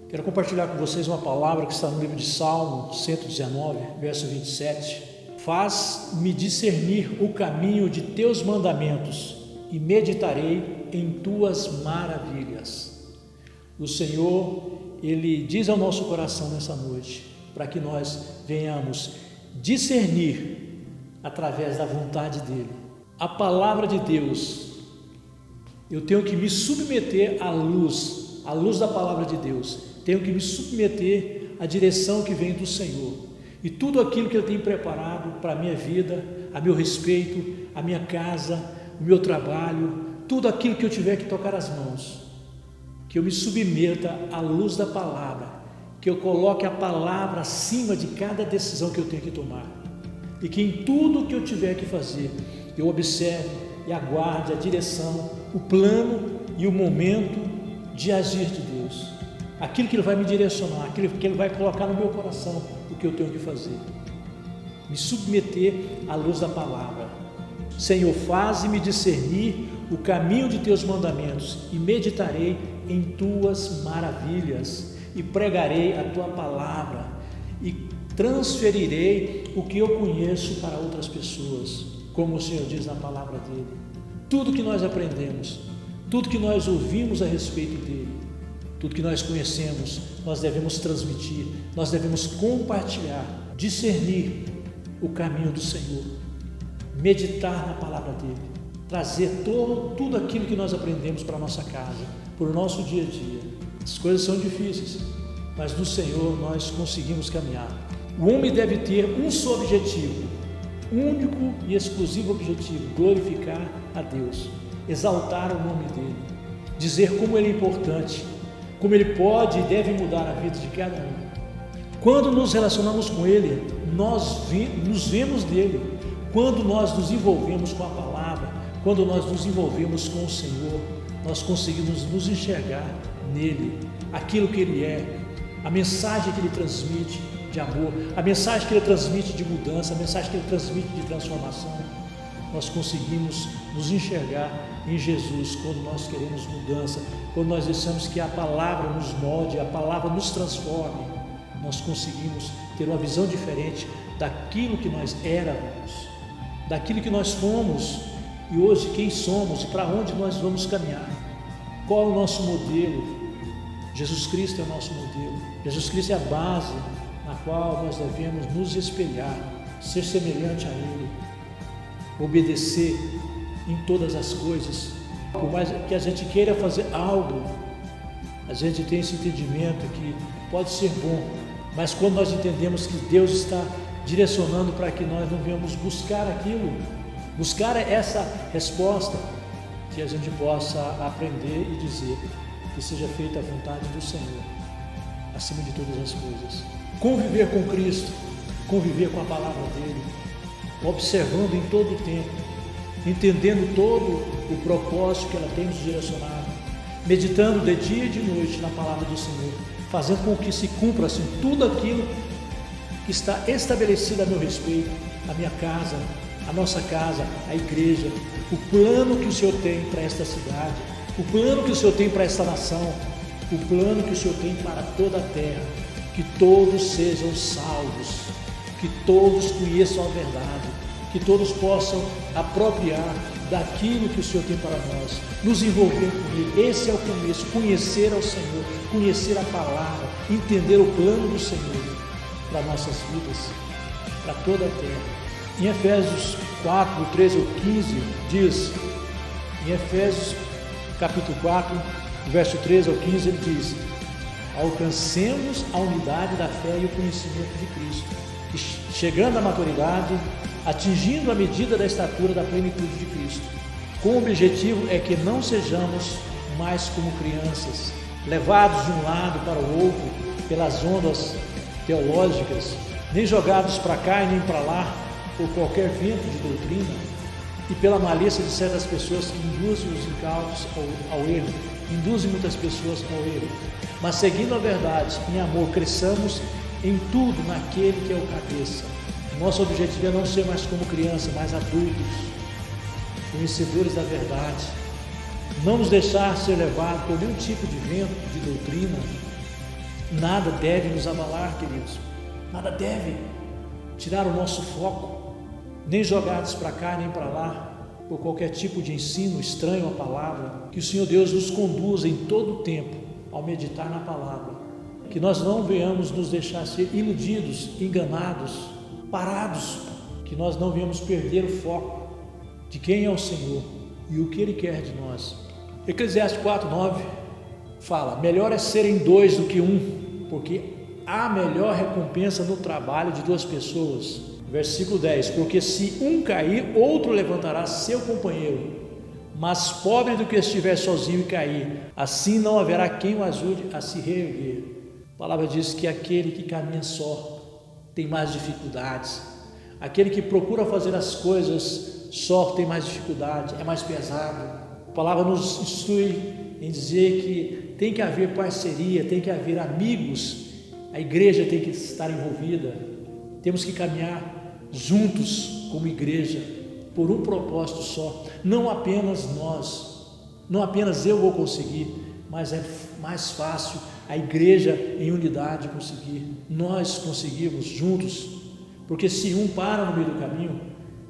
Quero compartilhar com vocês uma palavra que está no livro de Salmo 119, verso 27. Faz-me discernir o caminho de teus mandamentos e meditarei em tuas maravilhas. O Senhor, Ele diz ao nosso coração nessa noite, para que nós venhamos discernir através da vontade dEle. A palavra de Deus, eu tenho que me submeter à luz da palavra de Deus. Tenho que me submeter à direção que vem do Senhor. E tudo aquilo que Ele tem preparado para a minha vida, a meu respeito, a minha casa, o meu trabalho, tudo aquilo que eu tiver que tocar as mãos, que eu me submeta à luz da palavra, que eu coloque a palavra acima de cada decisão que eu tenho que tomar. E que em tudo que eu tiver que fazer, eu observe e aguarde a direção, o plano e o momento de agir de Deus. Aquilo que Ele vai me direcionar, aquilo que Ele vai colocar no meu coração, o que eu tenho que fazer. Me submeter à luz da palavra. Senhor, faze-me discernir o caminho de teus mandamentos e meditarei em tuas maravilhas e pregarei a tua palavra e transferirei o que eu conheço para outras pessoas, como o Senhor diz na palavra dele. Tudo que nós aprendemos, tudo que nós ouvimos a respeito dele, tudo que nós conhecemos, nós devemos transmitir, nós devemos compartilhar, discernir o caminho do Senhor, meditar na palavra dele, trazer tudo aquilo que nós aprendemos para a nossa casa, para o nosso dia a dia. As coisas são difíceis, mas no Senhor nós conseguimos caminhar. O homem deve ter um só objetivo, único e exclusivo objetivo: glorificar a Deus, exaltar o nome dele, dizer como ele é importante, como ele pode e deve mudar a vida de cada um. Quando nos relacionamos com ele, nós nos vemos nele. Quando nós nos envolvemos com a palavra, quando nós nos envolvemos com o Senhor, nós conseguimos nos enxergar nele, aquilo que ele é, a mensagem que ele transmite de amor, a mensagem que ele transmite de mudança, a mensagem que ele transmite de transformação. Nós conseguimos nos enxergar em Jesus quando nós queremos mudança, quando nós deixamos que a palavra nos molde, a palavra nos transforme. Nós conseguimos ter uma visão diferente daquilo que nós éramos, daquilo que nós fomos e hoje quem somos e para onde nós vamos caminhar. Qual é o nosso modelo? Jesus Cristo é o nosso modelo. Jesus Cristo é a base na qual nós devemos nos espelhar, ser semelhante a Ele, obedecer em todas as coisas. Por mais que a gente queira fazer algo, a gente tem esse entendimento que pode ser bom, mas quando nós entendemos que Deus está direcionando para que nós não venhamos buscar aquilo, buscar essa resposta, que a gente possa aprender e dizer que seja feita a vontade do Senhor, acima de todas as coisas. Conviver com Cristo, conviver com a palavra dele, observando em todo o tempo, entendendo todo o propósito que ela tem nos direcionado, meditando de dia e de noite na palavra do Senhor, fazendo com que se cumpra assim tudo aquilo que está estabelecido a meu respeito, a minha casa, a nossa casa, a igreja, o plano que o Senhor tem para esta cidade, o plano que o Senhor tem para esta nação, o plano que o Senhor tem para toda a terra, que todos sejam salvos, que todos conheçam a verdade, que todos possam apropriar daquilo que o Senhor tem para nós, nos envolver com Ele. Esse é o começo, conhecer ao Senhor, conhecer a palavra, entender o plano do Senhor para nossas vidas, para toda a terra. Em Efésios 4, 13 ao 15, diz, em Efésios capítulo 4, verso 13 ao 15, ele diz: alcancemos a unidade da fé e o conhecimento de Cristo, e chegando à maturidade, atingindo a medida da estatura da plenitude de Cristo. Com o objetivo é que não sejamos mais como crianças, levados de um lado para o outro pelas ondas teológicas, nem jogados para cá e nem para lá por qualquer vento de doutrina e pela malícia de certas pessoas que induzem os incautos ao erro, induzem muitas pessoas ao erro. Mas seguindo a verdade, em amor, cresçamos em tudo naquele que é o cabeça. Nosso objetivo é não ser mais como criança, mas adultos, conhecedores da verdade, não nos deixar ser levados por nenhum tipo de vento de doutrina Nada deve nos abalar, queridos. Nada deve tirar o nosso foco, nem jogados para cá nem para lá, por qualquer tipo de ensino estranho à palavra. Que o Senhor Deus nos conduza em todo o tempo ao meditar na palavra. Que nós não venhamos nos deixar ser iludidos, enganados, parados. Que nós não venhamos perder o foco de quem é o Senhor e o que Ele quer de nós. Eclesiastes 4:9 fala: melhor é serem dois do que um, porque há melhor recompensa no trabalho de duas pessoas. Versículo 10: porque se um cair, outro levantará seu companheiro, mas pobre do que estiver sozinho e cair, assim não haverá quem o ajude a se reerguer. A palavra diz que aquele que caminha só tem mais dificuldades, aquele que procura fazer as coisas só tem mais dificuldade, é mais pesado. A palavra nos instrui em dizer que tem que haver parceria, tem que haver amigos, a igreja tem que estar envolvida, temos que caminhar juntos como igreja, por um propósito só. Não apenas nós, não apenas eu vou conseguir, mas é mais fácil a igreja em unidade conseguir. Nós conseguimos juntos, porque se um para no meio do caminho,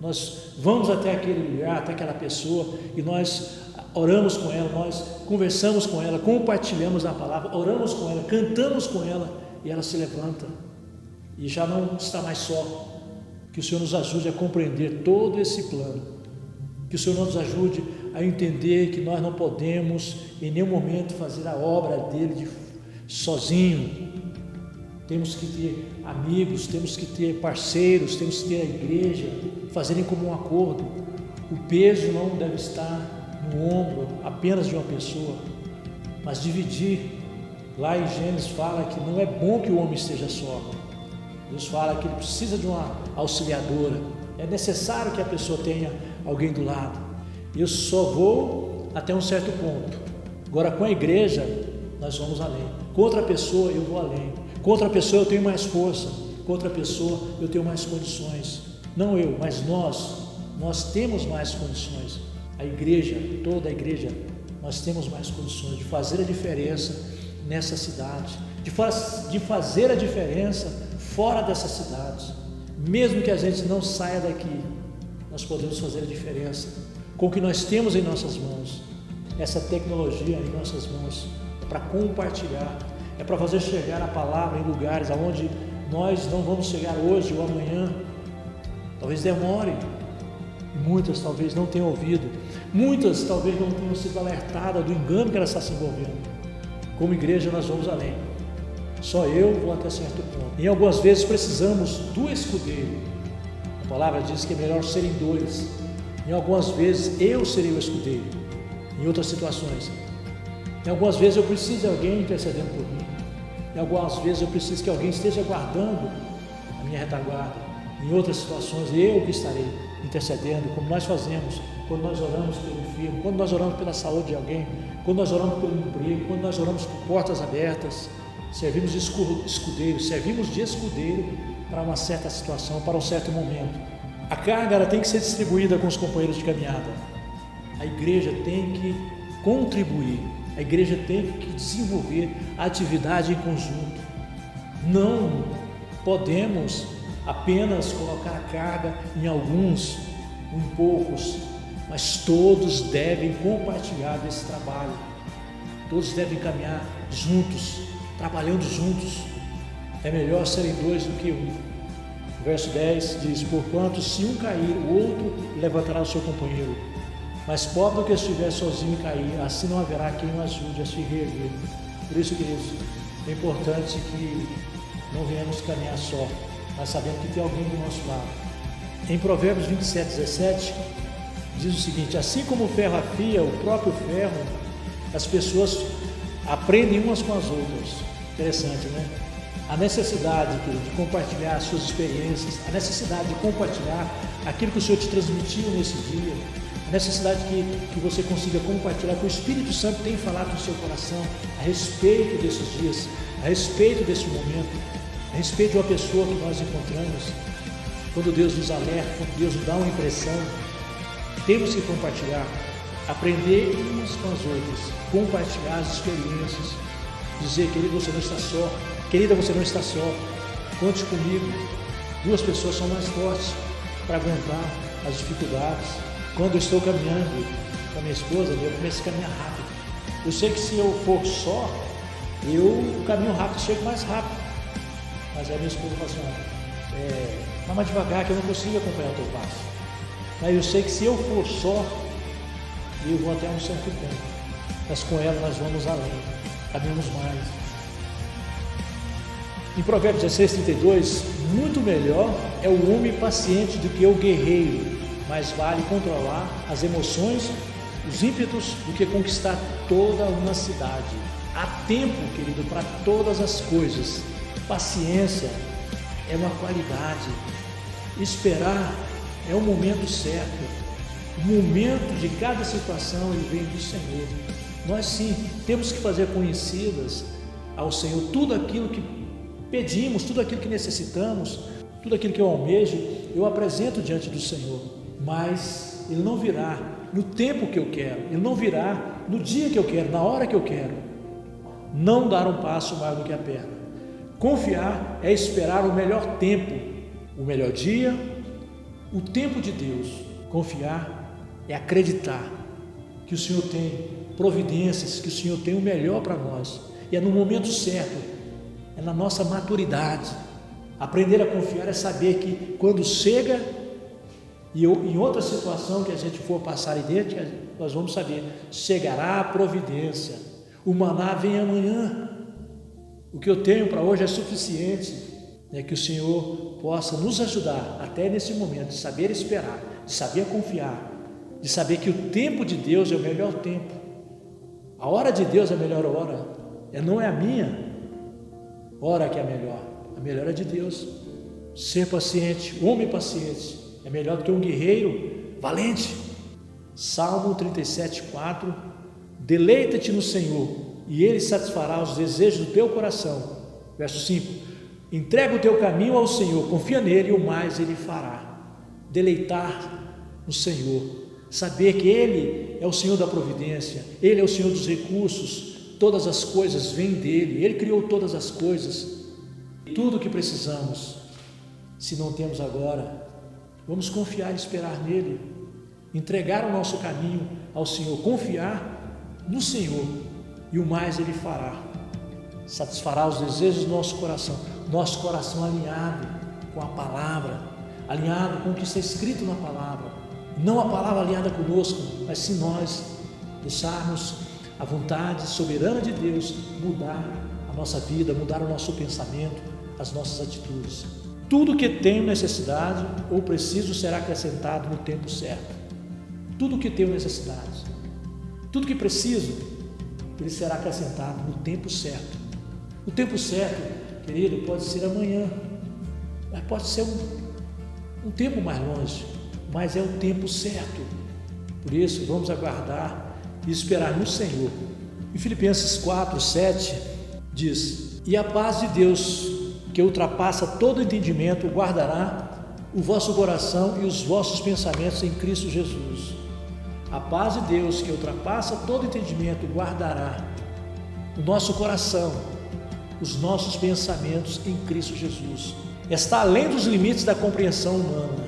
nós vamos até aquele lugar, até aquela pessoa, e nós oramos com ela, nós conversamos com ela, compartilhamos a palavra, oramos com ela, cantamos com ela, e ela se levanta e já não está mais só. Que o Senhor nos ajude a compreender todo esse plano, que o Senhor nos ajude a entender que nós não podemos em nenhum momento fazer a obra dele sozinho. Temos que ter amigos, temos que ter parceiros, temos que ter a igreja, fazerem como um acordo. O peso não deve estar no ombro apenas de uma pessoa, mas dividir. Lá em Gênesis fala que não é bom que o homem esteja só. Deus fala que ele precisa de uma auxiliadora, é necessário que a pessoa tenha alguém do lado. Eu só vou até um certo ponto. Agora com a igreja nós vamos além. Com outra pessoa eu vou além. Com outra pessoa eu tenho mais força. Com outra pessoa eu tenho mais condições. Não eu, mas nós temos mais condições. A igreja, toda a igreja, nós temos mais condições de fazer a diferença nessa cidade, de fazer a diferença fora dessas cidades. Mesmo que a gente não saia daqui, nós podemos fazer a diferença com o que nós temos em nossas mãos. Essa tecnologia em nossas mãos é para compartilhar, é para fazer chegar a palavra em lugares aonde nós não vamos chegar hoje ou amanhã. Talvez demore, e muitas talvez não tenham ouvido, muitas talvez não tenham sido alertadas do engano que ela está se envolvendo. Como igreja nós vamos além. Só eu vou até certo ponto. E algumas vezes precisamos do escudeiro. A palavra diz que é melhor serem dois. Em algumas vezes eu serei o escudeiro. Em outras situações. Em algumas vezes eu preciso de alguém intercedendo por mim. Em algumas vezes eu preciso que alguém esteja guardando a minha retaguarda. Em outras situações eu que estarei intercedendo, como nós fazemos quando nós oramos pelo enfermo, quando nós oramos pela saúde de alguém, quando nós oramos pelo emprego, quando nós oramos por portas abertas. Servimos de escudeiro, servimos de escudeiro para uma certa situação, para um certo momento. A carga ela tem que ser distribuída com os companheiros de caminhada. A igreja tem que contribuir, a igreja tem que desenvolver a atividade em conjunto. Não podemos apenas colocar a carga em alguns, em poucos, mas todos devem compartilhar desse trabalho. Todos devem caminhar juntos, trabalhando juntos. É melhor serem dois do que um. O verso 10 diz: porquanto se um cair, o outro levantará o seu companheiro. Mas pobre do que estiver sozinho e cair, assim não haverá quem o ajude a se reerguer. Por isso, queridos, é importante que não venhamos caminhar só, mas sabendo que tem alguém do nosso lado. Em Provérbios 27:17 diz o seguinte: assim como o ferro afia o próprio ferro, as pessoas aprendem umas com as outras. Interessante, né? A necessidade, querido, de compartilhar as suas experiências, a necessidade de compartilhar aquilo que o Senhor te transmitiu nesse dia, a necessidade que você consiga compartilhar, que o Espírito Santo tem falado no seu coração a respeito desses dias, a respeito desse momento, a respeito de uma pessoa que nós encontramos. Quando Deus nos alerta, quando Deus nos dá uma impressão, temos que compartilhar, aprender umas com as outras, compartilhar as experiências, dizer: querido, você não está só, Querida, você não está só. Conte comigo. 2 pessoas são mais fortes para aguentar as dificuldades. Quando eu estou caminhando com a minha esposa, eu começo a caminhar rápido. Eu sei que se eu for só, eu caminho rápido, chego mais rápido. Mas a minha esposa fala assim, vai mais devagar que eu não consigo acompanhar o teu passo. Mas eu sei que se eu for só, eu vou até um certo tempo. Mas com ela nós vamos além, caminhamos mais. Em Provérbios 16:32, muito melhor é o homem paciente do que o guerreiro, mais vale controlar as emoções, os ímpetos, do que conquistar toda uma cidade. Há tempo, querido, para todas as coisas. Paciência é uma qualidade. Esperar é o momento certo. O momento de cada situação ele vem do Senhor. Nós sim temos que fazer conhecidas ao Senhor tudo aquilo que pedimos, tudo aquilo que necessitamos, tudo aquilo que eu almejo, eu apresento diante do Senhor. Mas Ele não virá no tempo que eu quero, Ele não virá no dia que eu quero, na hora que eu quero. Não dar um passo maior do que a perna. Confiar é esperar o melhor tempo, o melhor dia, o tempo de Deus. Confiar é acreditar que o Senhor tem providências, que o Senhor tem o melhor para nós. E é no momento certo, é na nossa maturidade. Aprender a confiar é saber que quando chega, e em outra situação que a gente for passar dentro, nós vamos saber, chegará a providência. O maná vem amanhã. O que eu tenho para hoje é suficiente. Que o Senhor possa nos ajudar até nesse momento de saber esperar, de saber confiar, de saber que o tempo de Deus é o melhor tempo. A hora de Deus é a melhor hora. Não é a minha hora que é a melhor é de Deus. Ser paciente, homem paciente, é melhor do que um guerreiro valente. Salmo 37:4. Deleita-te no Senhor e Ele satisfará os desejos do teu coração. Verso 5. Entrega o teu caminho ao Senhor, confia nele e o mais Ele fará. Deleitar no Senhor, saber que Ele é o Senhor da providência, Ele é o Senhor dos recursos, todas as coisas vêm dEle, Ele criou todas as coisas, tudo o que precisamos. Se não temos agora, vamos confiar e esperar nele, entregar o nosso caminho ao Senhor, confiar no Senhor e o mais Ele fará. Satisfará os desejos do nosso coração alinhado com a palavra, alinhado com o que está escrito na palavra, não a palavra alinhada conosco, mas se nós deixarmos a vontade soberana de Deus mudar a nossa vida, mudar o nosso pensamento, as nossas atitudes. Tudo que tenho necessidade ou preciso será acrescentado no tempo certo. Tudo que tenho necessidade, tudo que preciso, ele será acrescentado no tempo certo. O tempo certo, querido, pode ser amanhã, mas pode ser um tempo mais longe, mas é o tempo certo. Por isso, vamos aguardar e esperar no Senhor. Em Filipenses 4:7 diz: e a paz de Deus, que ultrapassa todo entendimento, guardará o vosso coração e os vossos pensamentos em Cristo Jesus. A paz de Deus, que ultrapassa todo entendimento, guardará o nosso coração, os nossos pensamentos em Cristo Jesus. Está além dos limites da compreensão humana,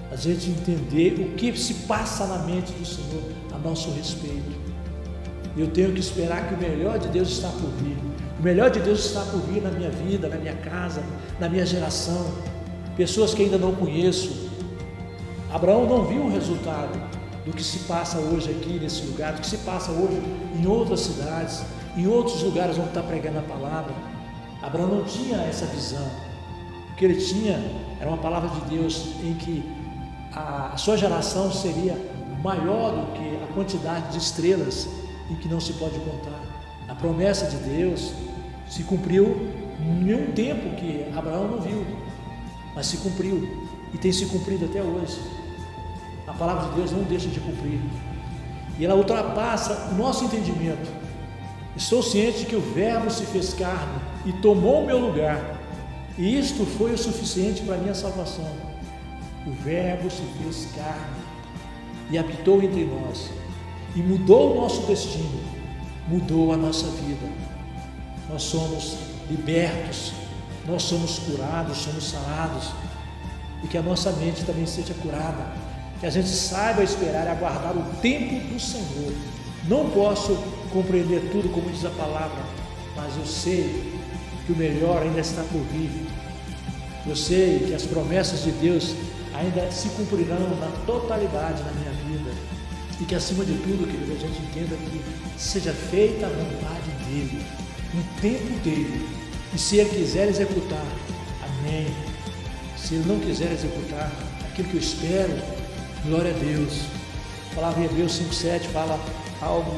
a gente entender o que se passa na mente do Senhor a nosso respeito. Eu tenho que esperar que o melhor de Deus está por vir. O melhor de Deus está por vir na minha vida, na minha casa, na minha geração. Pessoas que ainda não conheço. Abraão não viu o resultado do que se passa hoje aqui nesse lugar, do que se passa hoje em outras cidades, em outros lugares onde está pregando a palavra. Abraão não tinha essa visão. O que ele tinha era uma palavra de Deus em que a sua geração seria maior do que a quantidade de estrelas em que não se pode contar. A promessa de Deus se cumpriu em um tempo que Abraão não viu, mas se cumpriu e tem se cumprido até hoje. A palavra de Deus não deixa de cumprir e ela ultrapassa o nosso entendimento. Estou ciente que o Verbo se fez carne e tomou o meu lugar, e isto foi o suficiente para a minha salvação. O Verbo se fez carne e habitou entre nós e mudou o nosso destino, mudou a nossa vida. Nós somos libertos, nós somos curados, somos sarados, e que a nossa mente também seja curada, que a gente saiba esperar e aguardar o tempo do Senhor. Não posso compreender tudo como diz a palavra, mas eu sei que o melhor ainda está por vir. Eu sei que as promessas de Deus ainda se cumprirão na totalidade na minha vida, e que acima de tudo, querido, a gente entenda que seja feita a vontade dEle, no tempo dEle, e se Ele quiser executar, amém. Se Ele não quiser executar aquilo que eu espero, glória a Deus. A palavra em Hebreus 5,7 fala algo.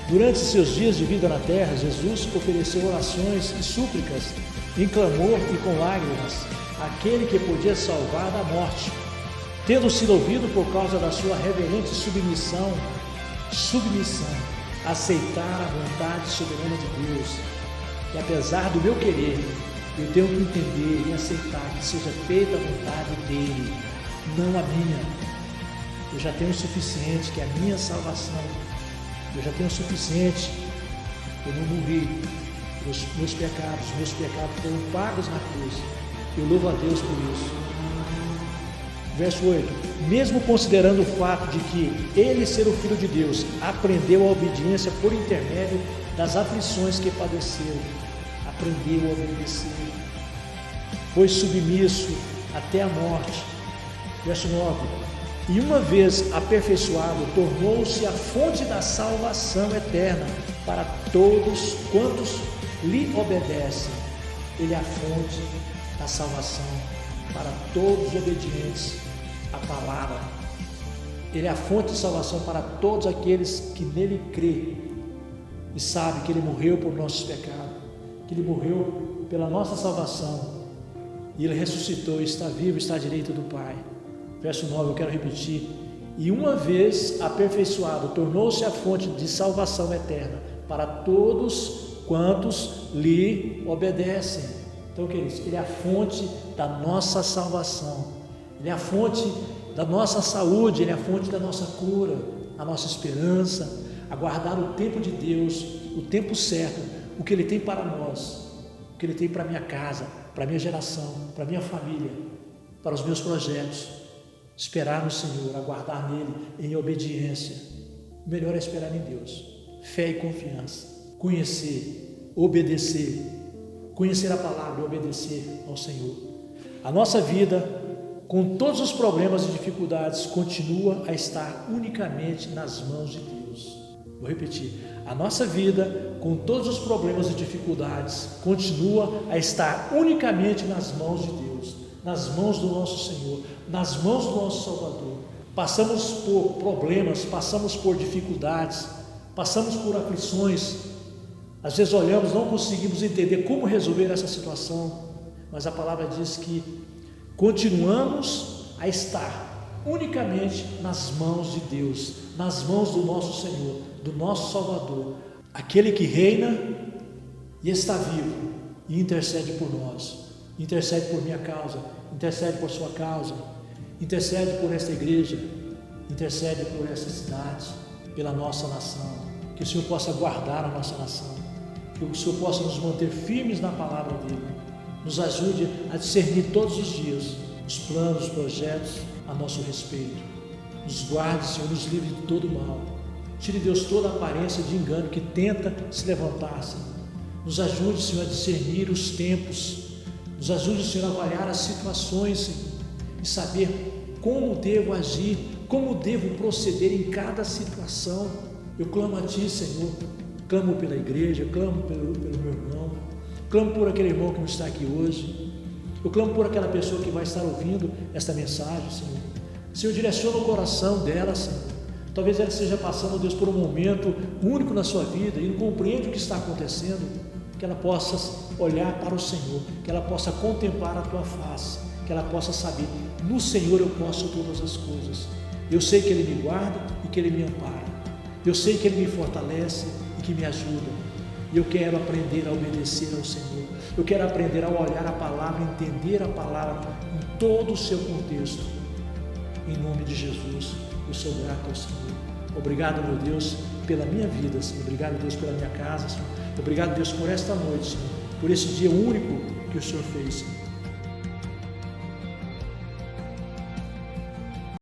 Durante seus dias de vida na terra, Jesus ofereceu orações e súplicas, em clamor e com lágrimas, àquele que podia salvar da morte, tendo sido ouvido por causa da sua reverente submissão, aceitar a vontade soberana de Deus. E apesar do meu querer, eu tenho que entender e aceitar que seja feita a vontade dEle, não a minha. Eu já tenho o suficiente, que é a minha salvação. Eu já tenho o suficiente. Eu não morri. Meus pecados foram pagos na cruz. Eu louvo a Deus por isso. Verso 8. Mesmo considerando o fato de que ele, ser o Filho de Deus, aprendeu a obediência por intermédio das aflições que padeceu. Aprendeu a obedecer. Foi submisso até a morte. Verso 9. E uma vez aperfeiçoado, tornou-se a fonte da salvação eterna para todos quantos lhe obedecem. Ele é a fonte da salvação para todos os obedientes à palavra. Ele é a fonte de salvação para todos aqueles que nele crê e sabem que ele morreu por nossos pecados, que ele morreu pela nossa salvação, e ele ressuscitou e está vivo, está à direita do Pai. Verso 9, eu quero repetir. E uma vez aperfeiçoado, tornou-se a fonte de salvação eterna para todos quantos lhe obedecem. Então, queridos, ele é a fonte da nossa salvação, ele é a fonte da nossa saúde, ele é a fonte da nossa cura, a nossa esperança, aguardar o tempo de Deus, o tempo certo, o que ele tem para nós, o que ele tem para a minha casa, para a minha geração, para a minha família, para os meus projetos. Esperar no Senhor, aguardar nele em obediência. O melhor é esperar em Deus. Fé e confiança. Conhecer, obedecer. Conhecer a palavra e obedecer ao Senhor. A nossa vida, com todos os problemas e dificuldades, continua a estar unicamente nas mãos de Deus. Vou repetir. A nossa vida, com todos os problemas e dificuldades, continua a estar unicamente nas mãos de Deus, nas mãos do nosso Senhor, nas mãos do nosso Salvador. Passamos por problemas, passamos por dificuldades, passamos por aflições. Às vezes olhamos, não conseguimos entender como resolver essa situação, mas a palavra diz que continuamos a estar unicamente nas mãos de Deus, nas mãos do nosso Senhor, do nosso Salvador, aquele que reina e está vivo e intercede por nós. Intercede por minha causa, intercede por sua causa, intercede por esta igreja, intercede por esta cidade, pela nossa nação. Que o Senhor possa guardar a nossa nação, que o Senhor possa nos manter firmes na palavra dele, nos ajude a discernir todos os dias os planos, os projetos a nosso respeito. Nos guarde, Senhor, nos livre de todo mal. Tire, Deus, toda a aparência de engano que tenta se levantar, Senhor. Nos ajude, Senhor, a discernir os tempos. Nos ajude, Senhor, a avaliar as situações, Senhor, e saber como devo agir, como devo proceder em cada situação. Eu clamo a Ti, Senhor, clamo pela igreja, clamo pelo meu irmão, clamo por aquele irmão que não está aqui hoje, eu clamo por aquela pessoa que vai estar ouvindo esta mensagem, Senhor. Senhor, direciona o coração dela, Senhor. Talvez ela esteja passando, Deus, por um momento único na sua vida e não compreende o que está acontecendo. Que ela possa olhar para o Senhor, que ela possa contemplar a Tua face, que ela possa saber, no Senhor eu posso todas as coisas. Eu sei que Ele me guarda e que Ele me ampara. Eu sei que Ele me fortalece e que me ajuda. E eu quero aprender a obedecer ao Senhor. Eu quero aprender a olhar a palavra, entender a palavra em todo o seu contexto. Em nome de Jesus, eu sou grato ao Senhor. Obrigado, meu Deus, pela minha vida, Senhor. Obrigado, Deus, pela minha casa, Senhor. Obrigado, Deus, por esta noite, Senhor, por esse dia único que o Senhor fez, Senhor.